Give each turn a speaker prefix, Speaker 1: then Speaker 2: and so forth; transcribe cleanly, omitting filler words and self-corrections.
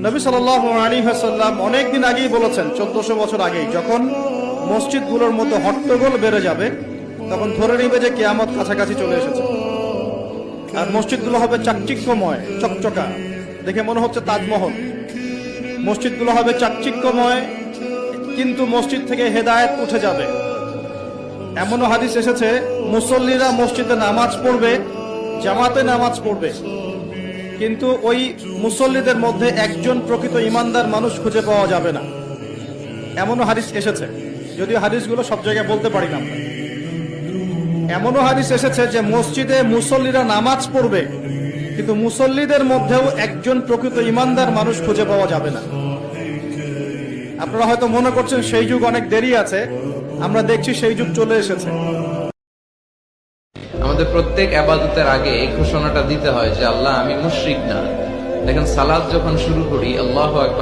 Speaker 1: নবী সাল্লাল্লাহু আলাইহি ওয়াসাল্লাম অনেকদিন আগেই বলেছেন, 1400 বছর আগেই, যখন মসজিদগুলোর মধ্যে হট্টগোল বেড়ে যাবে তখন ধরে নিবে যে কিয়ামত কাছাকাছি চলে এসেছে। আর মসজিদগুলো হবে চাকচিক্যময়, চকচকা, দেখে মনে হচ্ছে তাজমহল। মসজিদগুলো হবে চাকচিক্যময়, কিন্তু মসজিদ থেকে হেদায়েত উঠে যাবে। এমনও হাদিস এসেছে, মুসল্লিরা মসজিদে নামাজ পড়বে, জামাতে নামাজ পড়বে, কিন্তু ওই মুসল্লিদের মধ্যে একজন প্রকৃত ইমানদার মানুষ খুঁজে পাওয়া যাবে না। এমনও হাদিস এসেছে, যদিও হাদিসগুলো সব জায়গায় বলতে পারি না আমরা। এমনও হাদিস এসেছে যে মসজিদে মুসল্লিরা নামাজ পড়বে, কিন্তু মুসল্লিদের মধ্যেও একজন প্রকৃত ইমানদার মানুষ খুঁজে পাওয়া যাবে না। আপনারা হয়তো মনে করছেন সেই যুগ অনেক দেরি আছে, আমরা দেখছি সেই যুগ চলে এসেছে।
Speaker 2: আমাদের প্রত্যেক ইবাদতের আগে এই ঘোষণাটা দিতে হয় যে আল্লাহ, আমি মুশরিক না। দেখেন, সালাত যখন শুরু করি, আল্লাহু আকবার